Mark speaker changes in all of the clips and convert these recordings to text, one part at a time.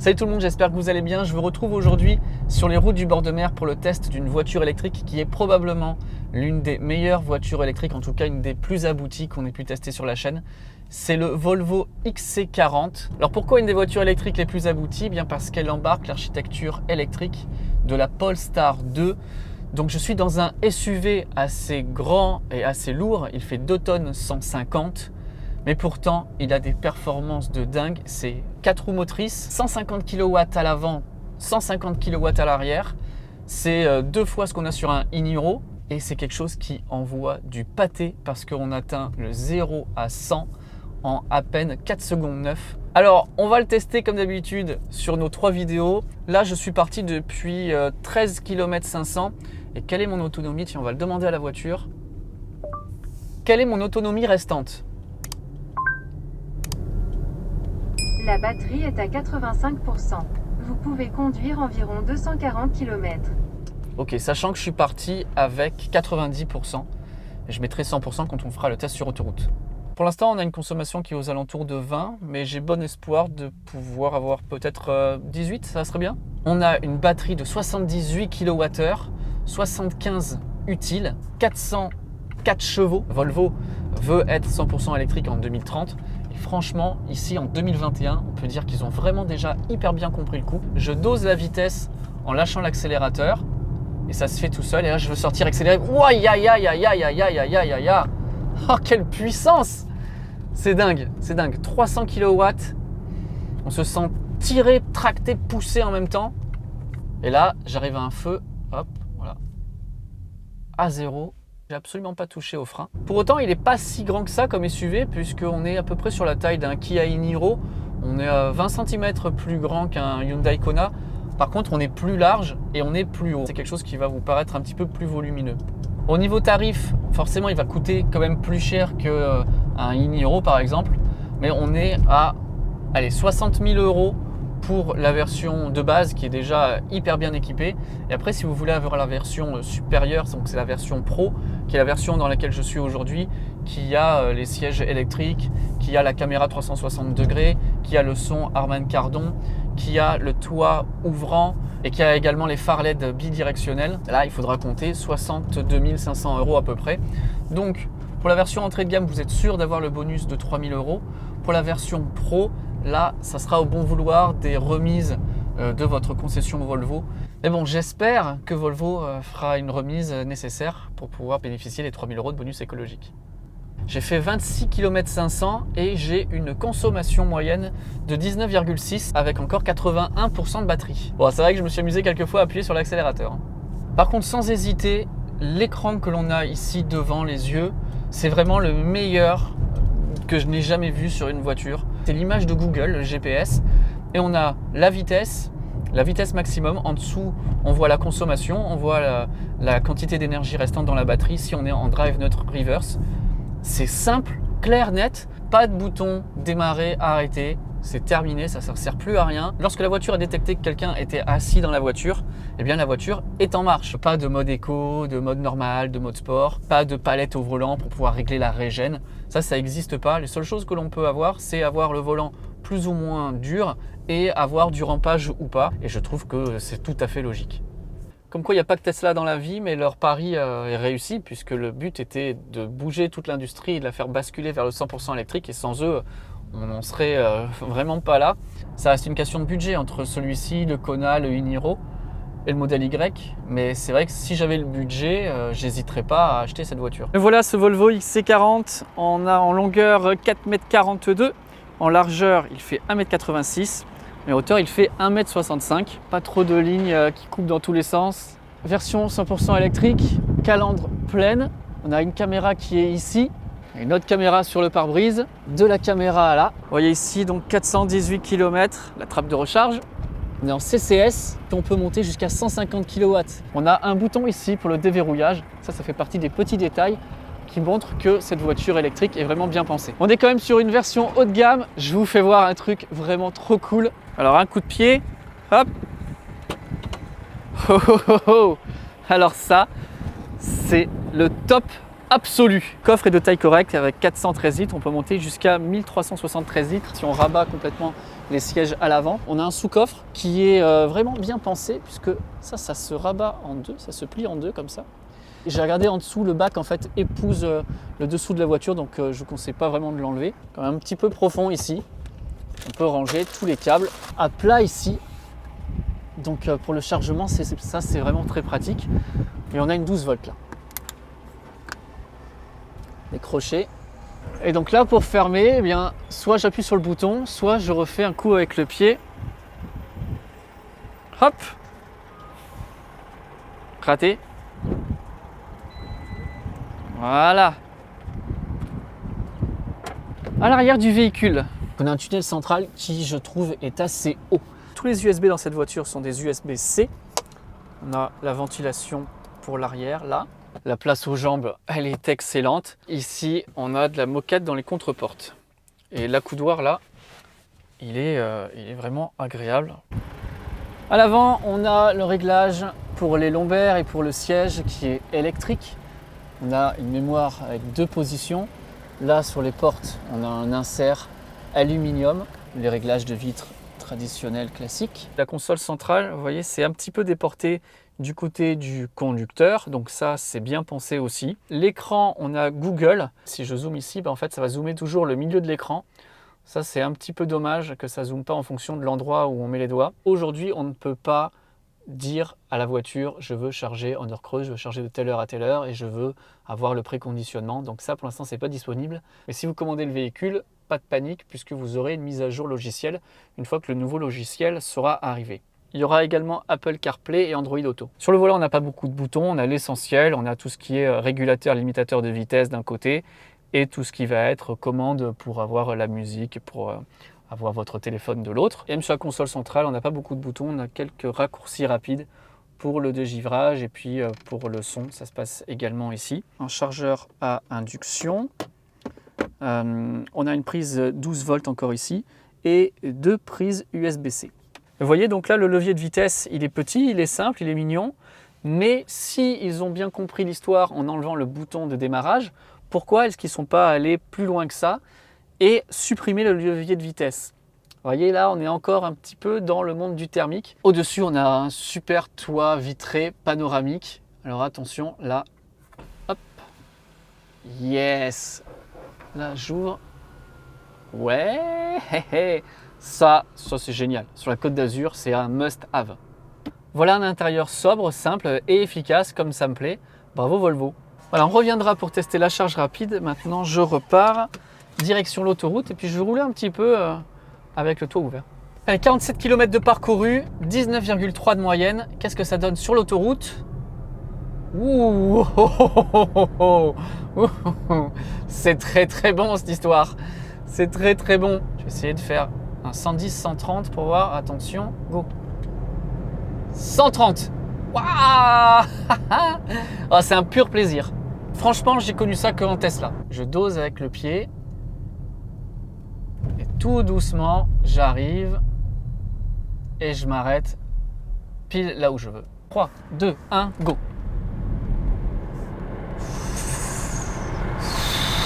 Speaker 1: Salut tout le monde, j'espère que vous allez bien. Je vous retrouve aujourd'hui sur les routes du bord de mer pour le test d'une voiture électrique qui est probablement l'une des meilleures voitures électriques, en tout cas une des plus abouties qu'on ait pu tester sur la chaîne. C'est le Volvo XC40. Alors pourquoi une des voitures électriques les plus abouties? Bien parce qu'elle embarque l'architecture électrique de la Polestar 2. Donc je suis dans un SUV assez grand et assez lourd, il fait 2 tonnes 150. Mais pourtant, il a des performances de dingue. C'est 4 roues motrices, 150 kW à l'avant, 150 kW à l'arrière. C'est 2 fois ce qu'on a sur un e-Niro. Et c'est quelque chose qui envoie du pâté parce qu'on atteint le 0 à 100 en à peine 4 secondes 9. Alors, on va le tester comme d'habitude sur nos 3 vidéos. Là, je suis parti depuis 13 km 500. Et quelle est mon autonomie? Tiens, on va le demander à la voiture. Quelle est mon autonomie restante?
Speaker 2: La batterie est à 85%. Vous pouvez conduire environ 240 km.
Speaker 1: Ok, sachant que je suis parti avec 90%, et je mettrai 100% quand on fera le test sur autoroute. Pour l'instant, on a une consommation qui est aux alentours de 20, mais j'ai bon espoir de pouvoir avoir peut-être 18, ça serait bien. On a une batterie de 78 kWh, 75 utiles, 404 chevaux. Volvo veut être 100% électrique en 2030. Et franchement, ici en 2021, on peut dire qu'ils ont vraiment déjà hyper bien compris le coup. Je dose la vitesse en lâchant l'accélérateur et ça se fait tout seul. Et là, je veux sortir accéléré. Ouah, ya, ya, ya, ya, ya, ya, ya, ya, ya, ya. Oh, quelle puissance! C'est dingue, c'est dingue. 300 kW. On se sent tiré, tracté, poussé en même temps. Et là, j'arrive à un feu. Hop, voilà. À 0. J'ai absolument pas touché au frein. Pour autant, il n'est pas si grand que ça comme SUV, puisqu'on est à peu près sur la taille d'un Kia e-Niro. On est à 20 cm plus grand qu'un Hyundai Kona. Par contre, on est plus large et on est plus haut. C'est quelque chose qui va vous paraître un petit peu plus volumineux. Au niveau tarif, forcément, il va coûter quand même plus cher qu'un e-Niro par exemple. Mais on est à 60 000 € pour la version de base qui est déjà hyper bien équipée. Et après, si vous voulez avoir la version supérieure, donc c'est la version Pro, qui est la version dans laquelle je suis aujourd'hui, qui a les sièges électriques, qui a la caméra 360 degrés, qui a le son Harman Kardon, qui a le toit ouvrant et qui a également les phares LED bidirectionnels. Là, il faudra compter 62 500 € à peu près. Donc, pour la version entrée de gamme, vous êtes sûr d'avoir le bonus de 3 000 €. Pour la version Pro, là, ça sera au bon vouloir des remises de votre concession Volvo. Mais bon, j'espère que Volvo fera une remise nécessaire pour pouvoir bénéficier des 3 000 € de bonus écologique. J'ai fait 26 km 500 et j'ai une consommation moyenne de 19,6 avec encore 81% de batterie. Bon, c'est vrai que je me suis amusé quelques fois à appuyer sur l'accélérateur. Par contre, sans hésiter, l'écran que l'on a ici devant les yeux, c'est vraiment le meilleur que je n'ai jamais vu sur une voiture. C'est l'image de Google, le GPS, et on a la vitesse maximum. En dessous, on voit la consommation, on voit la quantité d'énergie restante dans la batterie si on est en drive neutre reverse. C'est simple, clair, net, pas de bouton démarrer, arrêter, c'est terminé, ça ne sert plus à rien. Lorsque la voiture a détecté que quelqu'un était assis dans la voiture, eh bien la voiture est en marche. Pas de mode éco, de mode normal, de mode sport, pas de palette au volant pour pouvoir régler la régène. Ça n'existe pas. Les seules choses que l'on peut avoir, c'est avoir le volant plus ou moins dur et avoir du rampage ou pas. Et je trouve que c'est tout à fait logique. Comme quoi, il n'y a pas que Tesla dans la vie, mais leur pari est réussi puisque le but était de bouger toute l'industrie et de la faire basculer vers le 100% électrique. Et sans eux, on n'en serait vraiment pas là. Ça reste une question de budget entre celui-ci, le Kona, le e-Niro et le modèle Y. Mais c'est vrai que si j'avais le budget, j'hésiterais pas à acheter cette voiture. Et voilà ce Volvo XC40. On a en longueur 4,42 m. En largeur, il fait 1,86 m. Mais en hauteur, il fait 1,65 m. Pas trop de lignes qui coupent dans tous les sens. Version 100% électrique, calandre pleine. On a une caméra qui est ici, une autre caméra sur le pare-brise, de la caméra là. Vous voyez ici donc 418 km, la trappe de recharge. On est en CCS, on peut monter jusqu'à 150 kW. On a un bouton ici pour le déverrouillage. Ça fait partie des petits détails qui montrent que cette voiture électrique est vraiment bien pensée. On est quand même sur une version haut de gamme. Je vous fais voir un truc vraiment trop cool. Alors un coup de pied, hop. Oh, oh, oh, oh. Alors ça, c'est le top absolue. Le coffre est de taille correcte avec 413 litres. On peut monter jusqu'à 1373 litres si on rabat complètement les sièges à l'avant. On a un sous-coffre qui est vraiment bien pensé puisque ça se rabat en deux, ça se plie en deux comme ça. J'ai regardé en dessous, le bac en fait épouse le dessous de la voiture, donc je ne vous conseille pas vraiment de l'enlever. Quand même un petit peu profond ici. On peut ranger tous les câbles à plat ici. Donc pour le chargement, ça c'est vraiment très pratique. Et on a une 12 volts là. Les crochets. Et donc là pour fermer, eh bien, soit j'appuie sur le bouton, soit je refais un coup avec le pied. Hop. Raté. Voilà. À l'arrière du véhicule, on a un tunnel central qui, je trouve, est assez haut. Tous les USB dans cette voiture sont des USB-C. On a la ventilation pour l'arrière, là. La place aux jambes, elle est excellente. Ici, on a de la moquette dans les contreportes. Et l'accoudoir, là, il est vraiment agréable. À l'avant, on a le réglage pour les lombaires et pour le siège qui est électrique. On a une mémoire avec 2 positions. Là, sur les portes, on a un insert aluminium, les réglages de vitres traditionnels classiques. La console centrale, vous voyez, c'est un petit peu déporté du côté du conducteur, donc ça, c'est bien pensé aussi. L'écran, on a Google. Si je zoome ici, en fait, ça va zoomer toujours le milieu de l'écran. Ça, c'est un petit peu dommage que ça ne zoome pas en fonction de l'endroit où on met les doigts. Aujourd'hui, on ne peut pas dire à la voiture, je veux charger en heure creuse, je veux charger de telle heure à telle heure et je veux avoir le préconditionnement. Donc ça, pour l'instant, c'est pas disponible. Mais si vous commandez le véhicule, pas de panique puisque vous aurez une mise à jour logicielle une fois que le nouveau logiciel sera arrivé. Il y aura également Apple CarPlay et Android Auto. Sur le volant, on n'a pas beaucoup de boutons, on a l'essentiel, on a tout ce qui est régulateur, limitateur de vitesse d'un côté et tout ce qui va être commande pour avoir la musique, pour avoir votre téléphone de l'autre. Et même sur la console centrale, on n'a pas beaucoup de boutons, on a quelques raccourcis rapides pour le dégivrage et puis pour le son, ça se passe également ici. Un chargeur à induction, on a une prise 12 volts encore ici et 2 prises USB-C. Vous voyez donc là le levier de vitesse, il est petit, il est simple, il est mignon, mais si ils ont bien compris l'histoire en enlevant le bouton de démarrage, pourquoi est-ce qu'ils ne sont pas allés plus loin que ça et supprimer le levier de vitesse? Vous voyez là, on est encore un petit peu dans le monde du thermique. Au-dessus, on a un super toit vitré panoramique. Alors attention, là, hop, yes. Là, j'ouvre. Ouais, ça c'est génial. Sur la Côte d'Azur, c'est un must-have. Voilà un intérieur sobre, simple et efficace, comme ça me plaît. Bravo Volvo. Voilà, on reviendra pour tester la charge rapide. Maintenant, je repars direction l'autoroute et puis je vais rouler un petit peu avec le toit ouvert. Allez, 47 km de parcouru, 19,3 de moyenne. Qu'est-ce que ça donne sur l'autoroute? Ouh, c'est très bon cette histoire. C'est très bon. Je vais essayer de faire un 110-130 pour voir. Attention, go. 130. Waouh. Oh, c'est un pur plaisir. Franchement, j'ai connu ça que en Tesla. Je dose avec le pied. Et tout doucement, j'arrive. Et je m'arrête pile là où je veux. 3, 2, 1, go.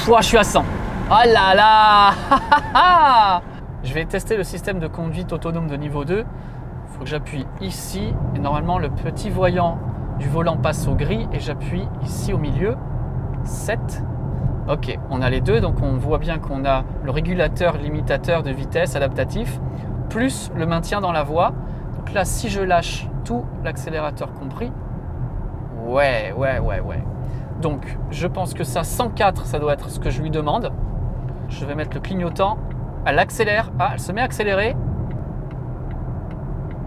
Speaker 1: Ouah, je suis à 100. Oh là là. Je vais tester le système de conduite autonome de niveau 2. Il faut que j'appuie ici. Et normalement, le petit voyant du volant passe au gris. Et j'appuie ici au milieu. 7. Ok, on a les deux. Donc on voit bien qu'on a le régulateur limitateur de vitesse adaptatif. Plus le maintien dans la voie. Donc là, si je lâche tout, l'accélérateur compris. Ouais. Donc, je pense que ça, 104, ça doit être ce que je lui demande. Je vais mettre le clignotant. Elle accélère. Ah, elle se met à accélérer.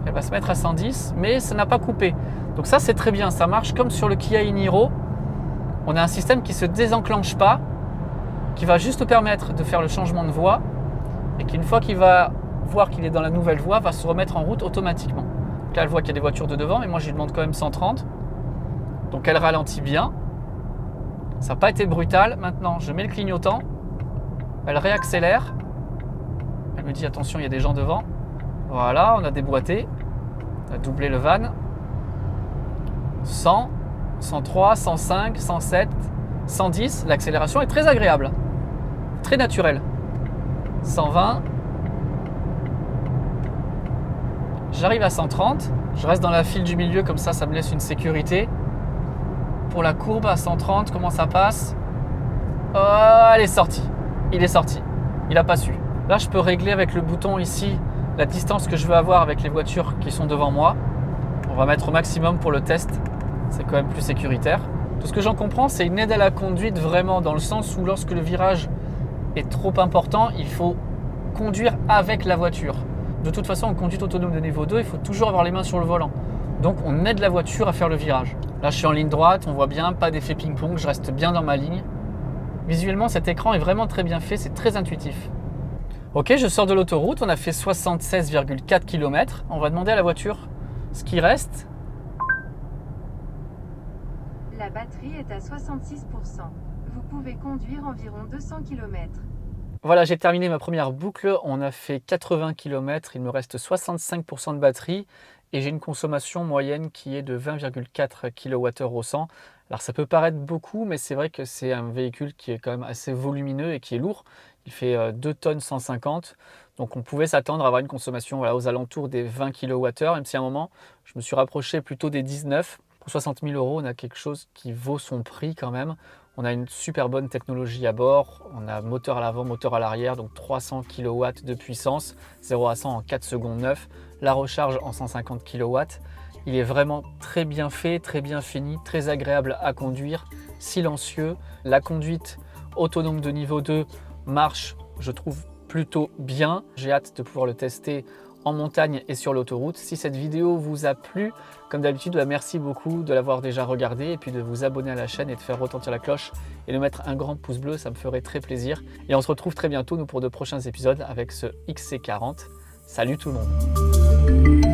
Speaker 1: Elle va se mettre à 110, mais ça n'a pas coupé. Donc ça, c'est très bien. Ça marche comme sur le Kia e-Niro. On a un système qui ne se désenclenche pas, qui va juste permettre de faire le changement de voie et qu'une fois qu'il va voir qu'il est dans la nouvelle voie, va se remettre en route automatiquement. Donc là, elle voit qu'il y a des voitures de devant, mais moi, je lui demande quand même 130. Donc, elle ralentit bien. Ça n'a pas été brutal. Maintenant, je mets le clignotant. Elle réaccélère. Elle me dit attention, il y a des gens devant. Voilà, on a déboîté. On a doublé le van. 100, 103, 105, 107, 110, l'accélération est très agréable, très naturelle. 120. J'arrive à 130. Je reste dans la file du milieu, comme ça me laisse une sécurité. Pour la courbe à 130, comment ça passe? Oh, elle est sortie. Il est sorti. Il n'a pas su. Là, je peux régler avec le bouton ici la distance que je veux avoir avec les voitures qui sont devant moi. On va mettre au maximum pour le test. C'est quand même plus sécuritaire. Tout ce que j'en comprends, c'est une aide à la conduite vraiment dans le sens où lorsque le virage est trop important, il faut conduire avec la voiture. De toute façon, en conduite autonome de niveau 2, il faut toujours avoir les mains sur le volant. Donc on aide la voiture à faire le virage. Là, je suis en ligne droite, on voit bien, pas d'effet ping-pong, je reste bien dans ma ligne. Visuellement, cet écran est vraiment très bien fait, c'est très intuitif. Ok, je sors de l'autoroute, on a fait 76,4 km. On va demander à la voiture ce qui reste.
Speaker 2: La batterie est à 66%. Vous pouvez conduire environ 200 km.
Speaker 1: Voilà, j'ai terminé ma première boucle. On a fait 80 km, il me reste 65% de batterie et j'ai une consommation moyenne qui est de 20,4 kWh au 100. Alors ça peut paraître beaucoup, mais c'est vrai que c'est un véhicule qui est quand même assez volumineux et qui est lourd. Il fait 2 tonnes 150, donc on pouvait s'attendre à avoir une consommation aux alentours des 20 kWh, même si à un moment, je me suis rapproché plutôt des 19. Pour 60 000 €, on a quelque chose qui vaut son prix quand même. On a une super bonne technologie à bord, on a moteur à l'avant, moteur à l'arrière, donc 300 kW de puissance, 0 à 100 en 4 secondes 9, la recharge en 150 kW. Il est vraiment très bien fait, très bien fini, très agréable à conduire, silencieux. La conduite autonome de niveau 2 marche, je trouve, plutôt bien. J'ai hâte de pouvoir le tester en montagne et sur l'autoroute. Si cette vidéo vous a plu, comme d'habitude, merci beaucoup de l'avoir déjà regardé et puis de vous abonner à la chaîne et de faire retentir la cloche et de mettre un grand pouce bleu, ça me ferait très plaisir. Et on se retrouve très bientôt pour de prochains épisodes avec ce XC40. Salut tout le monde!